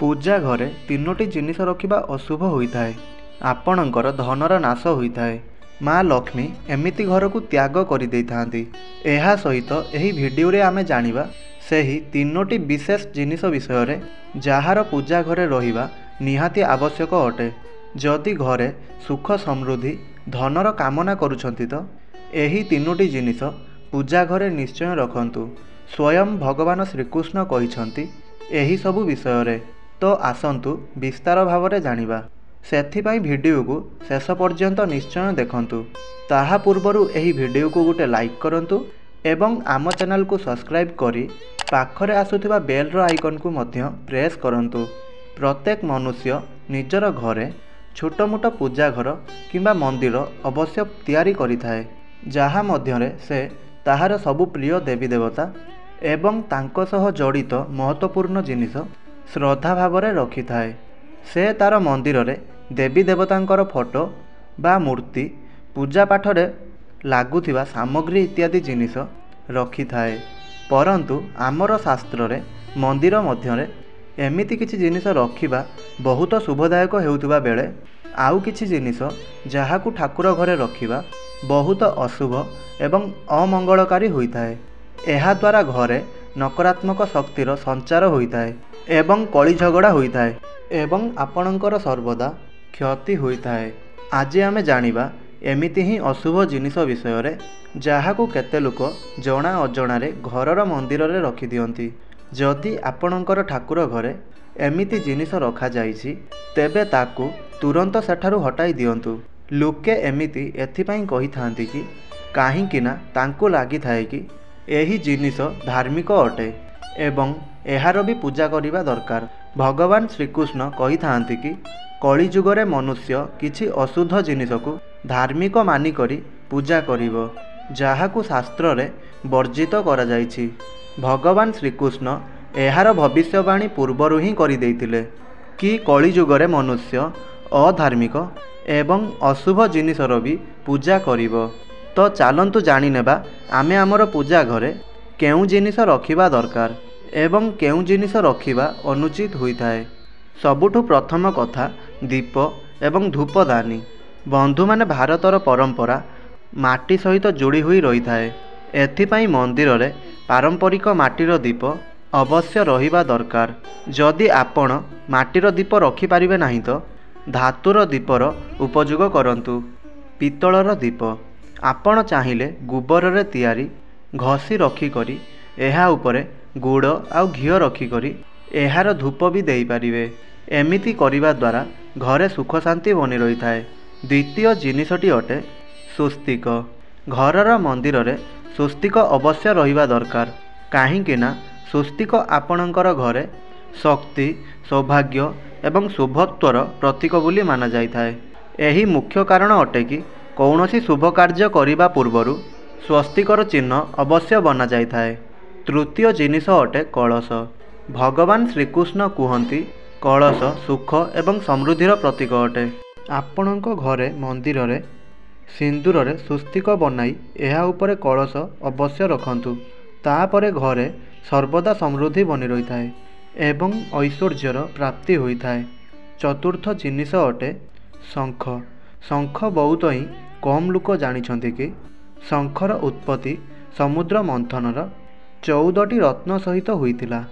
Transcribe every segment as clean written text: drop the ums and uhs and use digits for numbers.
पूजा घरे तीनोटी जिनिस रखिबा अशुभ होइथाए। आपणकर धनर नाश होइथाए। माँ लक्ष्मी एमिति घर को त्याग कर देइथांती। एहा सहित एही भिडियो रे आमे जानिबा सेही तीनोटी विशेष जिनिस विषय रे जाहार पूजा घरे रहिबा निहाती आवश्यक अटे। जदि घरे सुख समृद्धि धनर कामना करुछंती तो एही तीनोटी जिनिस पूजा घरे निश्चय रखंतु। स्वयं भगवान श्रीकृष्ण कहिछंती एही सबु विषय रे। तो आसंतु विस्तार भाव रे जानिबा। सेथिपाई भिडियो को शेष पर्यंत निश्चय देखंतु। ताहा पूर्वरु एही भिडियो को गोटे लाइक करंतु एवं आम चैनल को सब्सक्राइब करी पाखरे आसुथिबा बेल रो आइकन को मध्य प्रेस करंतु। प्रत्येक मनुष्य निजर घरे छोट मोट पूजा घर किंबा मंदिर अवश्य तैयारी करिथाए। जहा मध्यरे से ताहार सबु प्रिय देवी देवता एवं तांको सह जड़ित महत्वपूर्ण जिनिस श्रद्धा भावरे रखिथाए। से तार मंदिर रे देवी देवतांकर फोटो बा मूर्ति पूजा पाठरे लागुथिबा सामग्री इत्यादि जिनिस रखिथाए। परंतु आमर शास्त्र रे मंदिर मध्यरे एमिति किछि जिनिस रखिबा बहुत शुभदायक हेउथिबा बेले आउ किछि जिनिस जाहाकु ठाकुर घरे रखिबा बहुत अशुभ एवं अमंगलकारी होइथाए। एहा द्वारा घरे नकारात्मक शक्तिर संचार होइथाए एवं कली झगड़ा होइथाए एवं आपणकर सर्वदा क्षति होइथाए। आज आमे जानिबा एमिति ही अशुभ जिनिस विषय रे जाहाकु केते लोक जना अजणारे घरर मंदिर रे रखि दियंती। जदि आपणकर ठाकुर घरे एमिति जिनिस रखा जाइछि तेबे ताकु तुरंत सेठारु हटाई दियंतु। लोके एमिति एथिपाई कहिथांती कि काहींकिना तांकु लागि थाए कि एही जिनिस धार्मिक अटे एवं एहार भी पूजा करिबा दरकार। भगवान श्रीकृष्ण कहिथांती कि कली जुगरे मनुष्य किछि अशुद्ध जिनिस को धार्मिक मानि करी पूजा करिवो जाहाकु शास्त्र रे वर्जित करा जाइछि। भगवान श्रीकृष्ण एहार भविष्यवाणी पूर्वरु ही करि देइथिले कि कली जुगरे मनुष्य अधार्मिक एवं अशुभ जिनिसर भी पूजा करिवो। तो चलंतु जानि नेबा आमे आमर पूजा घरे केउ जिनिस रखिबा दरकार एवं केउ जिनिस रखिबा अनुचित होइथाए। सबुठु प्रथम कथा दीप एवं धूपदानी। बंधु माने भारतर परंपरा माटी सहित जोड़ी हुई रही थाए। एथिपाई मंदिर रे पारंपरिक माटीर दीप अवश्य रहिबा दरकार। जदि आपण माटीर दीप रखि पारिबे नाही तो धातुर दीपर उपयोग करंतु। पितलर दीप आपण चाहिए गोबर रे तैयारी घसी रखी करी एहा उपरे गुड़ आउ घिओ रखी करी एहार धूप भी देई पारिबे। एमिति करिबा द्वारा घरे सुख शांति बनी रही थाए। द्वितीय जिनिसटी अटे स्वस्तिक। घरर मंदिर रे स्वस्तिक अवश्य रहिबा दरकार। काहींकिना स्वस्तिक आपणकर घरे शक्ति सौभाग्य एवं शुभत्वर प्रतीक बोली माना जाइथाए। एही मुख्य कारण अटे कि कौनसी शुभ कार्य करिबा पूर्वरु स्वस्तिकर चिन्ह अवश्य बना जाइथाए। तृतीय जिनिस अटे कलश। भगवान श्रीकृष्ण कहती कलश सुख एवं समृद्धिर प्रतीक अटे। आपणक घरे मंदिर रे सिंदूर रे स्वस्तिक बनाई एहा उपरे कलश अवश्य रखंतु। तापरे घरे सर्वदा समृद्धि बनी रही थाए एवं ऐश्वर्यर प्राप्ति होइथाए। चतुर्थ जिनिस अटे शंख। शंख बहुत ही कम लोक जानिछंती कि शंखर उत्पत्ति समुद्र मंथनर 14टी रत्न सहित होइतिला।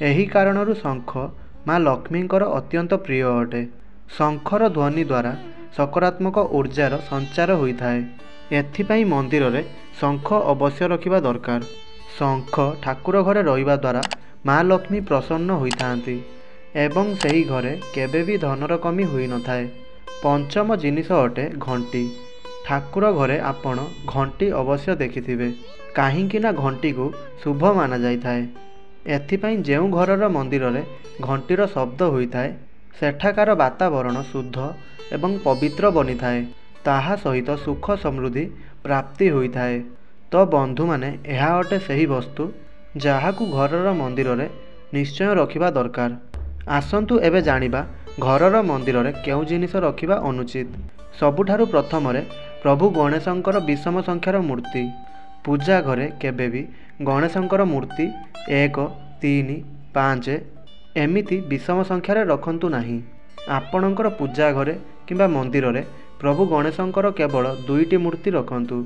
एही कारणरु शंख माँ लक्ष्मींकर अत्यंत प्रिय अटे। शंखर ध्वनि द्वारा सकारात्मक ऊर्जार संचार होइथाए। एथिपाई मंदिर रे शंख अवश्य रखिबा दरकार। शंख ठाकुर घरे रहिबा द्वारा माँ लक्ष्मी प्रसन्न होइथांती एवं सही घरे केबे भी धनर कमी होई न थाए। पंचम जिनिस अटे घंटी। ठाकुर घरे आपण घंटी अवश्य देखिथिबे काहींकिना घंटी को शुभ माना जाइथाए। एथिपाई जेउ घरर मंदिर रे घंटीर शब्द होइथाए सेठाकार वातावरण शुद्ध एवं पवित्र बनी थाए। ताहा सहित सुख समृद्धि प्राप्ति होइथाए। तो बंधु माने एहा अटे सही वस्तु जाहाकु घरर मंदिर रे निश्चय रखिबा दरकार। आसंतु एबे जानिबा घरर मंदिर रे केउ जिनिस रखिबा अनुचित। सबुठारु प्रथम रे प्रभु गणेशंकर विषम संख्यार मूर्ति। पूजा घरे केबे भी गणेशंकर मूर्ति 1, 3, 5 एमिति विषम संख्यार रखंतु नाही। आपणकर पूजा घरे किंबा मंदिर रे प्रभु गणेशंकर केवल 2टी मूर्ति रखंतु।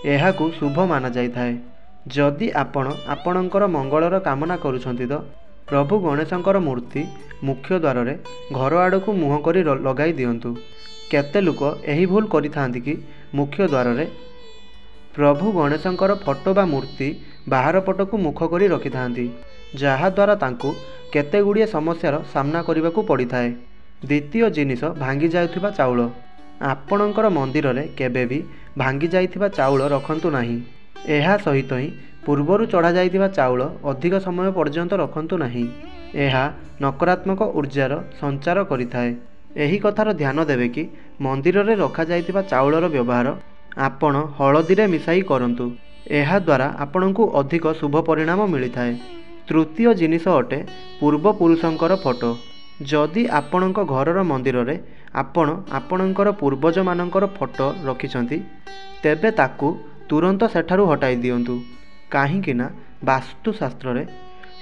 एहाकु शुभ माना जाइथाए। जदि आपणकर मंगलर कामना करुछंती तो प्रभु गणेशंकर मूर्ति मुख्य द्वार रे घर आड़कू मुह करी लगाई दियंतु। केते लोक एही भूल करिथांती कि मुख्य द्वार रे प्रभु गणेशंकर फोटो बा मूर्ति बाहर पटकू मुख करी रखिथांती, जहा द्वारा तांकू केते गुड़िए समस्यार सामना करने पड़ी थाए। द्वितीय जिनिष भांगी जाउथिबा चाउल। आपणकर मंदिर रे केबे भी भांगी जाइथिबा चाउल रखंतु नाही। एहा सहित ही पूर्वरु चढ़ा जाइथिबा चाउल अधिक समय पर्यंत रखंतु नाही। एहा नकारात्मक ऊर्जार संचार करिथाए। एही कथार ध्यान देवे कि मंदिर रे रखा जाइथिबा चाउलर व्यवहार आपण हळदी रे मिसाई करंतु। एहा द्वारा आपणकू अधिक शुभ परिणाम मिलिथाए। तृतीय जिनिष अटे पूर्व पुरुषंकर फोटो। जदि आपणक घरर मंदिर रे आपणकर पूर्वज मानकर फोटो रखिछंती तेबे ताकू तुरंत सेठारु हटाई दियंतु। काहींकि ना वास्तुशास्त्र रे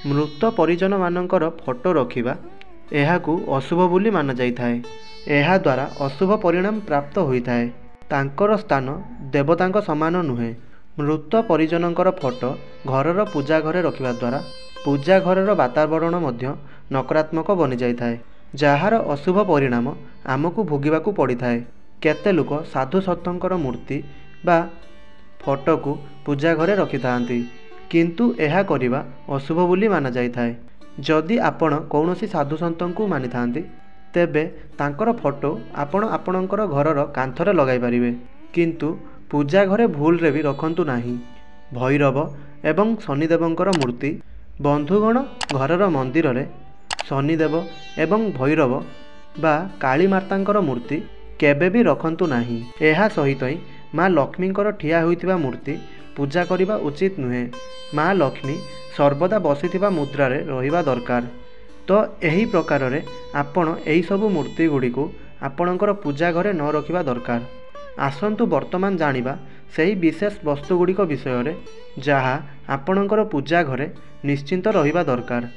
मृत परिजन मानकर फोटो रखिबा एहाकू अशुभ बोली माना जाइथाए। एहा द्वारा अशुभ परिणाम प्राप्त होइथाए। तांकर स्थान देवतांक समान नुहे। मृत परिजनंकर फोटो घरर पूजा घरे रखिबा द्वारा पूजा घरर वातावरण मध्य नकारात्मक बनि जाइथाए, जार अशुभ परिणाम आमको भोगिबाकू पड़िथाए। केते लोक साधु सतंकर मूर्ति बा फोटो को पूजा घरे रखिथांती, किंतु एहा करिबा अशुभ बोली माना जाइथाए। जदि आपण कौनसी साधु सन्तंकु मानिथांती तेबे तांकर फोटो आपणकर घरर कांथरे लगाई पारिबे, किंतु पूजा घरे भूल रे भी रखंतु नाही। भैरव एवं शनिदेवंकर मूर्ति बंधुगण घरर मंदिर रे शनिदेव एवं भैरव बा काली मातांकर मूर्ति केबे भी रखंतु नाही। एहा सहित ही माँ लक्ष्मींकर ठिया होइथिबा मूर्ति पूजा करिबा उचित नुहे। माँ लक्ष्मी सर्वदा बसिथिबा मुद्रा रे रहिबा दरकार। तो एही प्रकार रे आपण एही सबु मूर्ति गुडी को आपणकर पूजा घरे न रखिबा दरकार। आसंतु वर्तमान जानिबा सही विशेष वस्तु गुड़िक विषय रे जहा आपणकर पूजा घरे निश्चिंत रहिबा दरकार।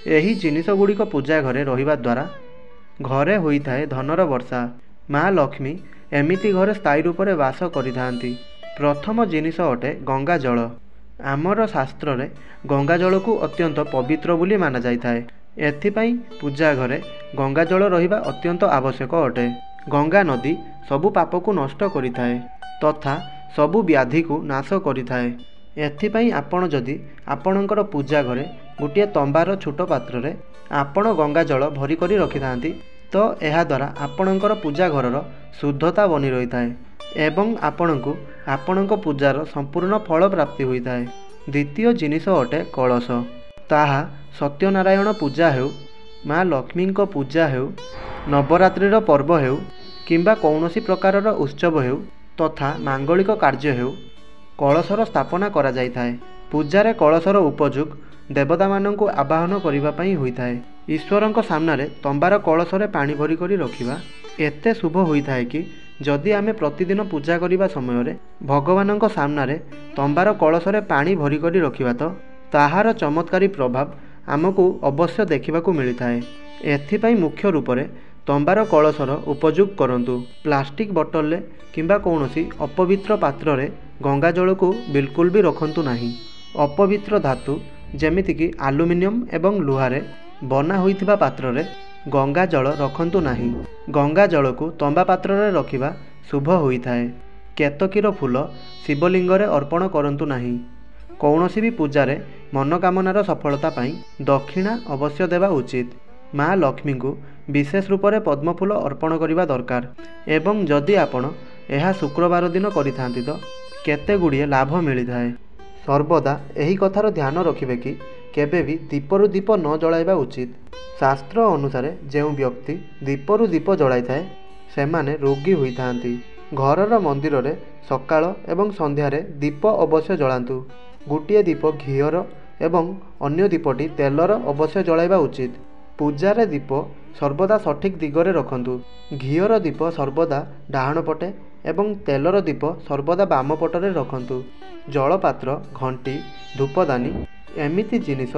एही जिनिष गुड़िक पूजा घरे रहिबा द्वारा घरे होइथाए धनर वर्षा। माँ लक्ष्मी एमिति घरे स्थायी रूप से वास करिथांती। प्रथम जिनिष अटे गंगा जल। आमर शास्त्र रे गंगा जल को अत्यंत पवित्र बोली माना जाइथाए। एथिपाई पूजा घरे गंगा जल रहिबा अत्यंत आवश्यक अटे। गंगा नदी सबु पाप को नष्ट करिथाए तथा सबु व्याधि को नाश करिथाए। एथिपाई आपण जदि आपणकर पूजा घरे गोटे तंबार छोट पात्र रे आपण गंगा जल भरी करी रखिथांती तो एहा द्वारा आपणकर पूजा घरर शुद्धता बनी रही थाए एवं आपणको आपणक पूजार संपूर्ण फल प्राप्ति होइथाए। द्वितीय जिनिष अटे कलश। ताहा सत्यनारायण पूजा हेउ, माँ लक्ष्मी पूजा हेउ, नवरात्रिर पर्व हेउ किंबा कौनसी प्रकारर उत्सव हेउ तथा मांगलिक कार्य हेउ कलशर स्थापना करा जाइथाए। पूजारे कलशर उपयोग देवता माननकु आवाहन करिबा पई होइथाए। ईश्वरंक सामने तंबार कलशरे पानी भरी करी रखिबा एते शुभ होइथाए कि जदि आमे प्रतिदिन पूजा करिबा समय रे भगवानंक सामने तंबार कलशरे पानी भरी करी रखिबा तो ताहार चमत्कारी प्रभाव आमको अवश्य देखिबाकू मिलिथाए। एथिपाई मुख्य रूप से तंबार कलशर उपयोग करंतु। प्लास्टिक बोतल रे किंबा कौनसी अपवित्र पात्र रे गंगा जल को बिल्कुल भी रखंतु नाही। अपवित्र धातु जेमिति कि आलुमिनियम एवं लुहारे बना होइथिबा पात्र रे गंगा जल रखंतु नाही। गंगा जल को तंबा पात्र रे रखिबा शुभ होइथाए। केतकीर फूल शिवलिंग रे अर्पण करंतु नाही। कौनसी भी पूजा रे मनोकामनार सफलता पाई दक्षिणा अवश्य देवा उचित। माँ लक्ष्मी को विशेष रूप से पद्मफूल अर्पण करने दरकार एवं जदि आपण यह शुक्रवार दिन करिथांती तो केते गुड़िए लाभ मिलता है। सर्वदा यही कथार ध्यान रखिबे कि केबे भी दीपरु दीप न जलाइबा उचित। शास्त्र अनुसार जो व्यक्ति दीपरु दीप जलाई थाए सेमाने रोगी होइथांती। घरर मंदिर रे सकाळ एवं संध्यारे दीप अवश्य जलांतु। गोटे दीप घीयर एवं अन्य दीपटी तेलर अवश्य जलाइबा उचित। पूजार दीप सर्वदा सठिक दिगरे रखंतु। घीयर दीप सर्वदा डाहाण पटे एवं तेलर दीप सर्वदा बाम पटरे रखंतु। जलपात्र, घंटी, धूपदानी एमिति जिनिष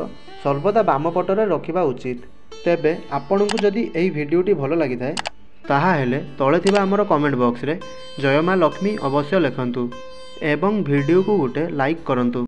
सर्वदा बाम पटरे रखिबा उचित। तेबे आपणଙ୍କୁ जदि एही भिडियोटी भल लगी थाए ताहाहेले तले थिबा हमर कमेंट बॉक्स रे जय मां लक्ष्मी अवश्य लिखंतु एवं भिडियो को गोटे लाइक करंतु।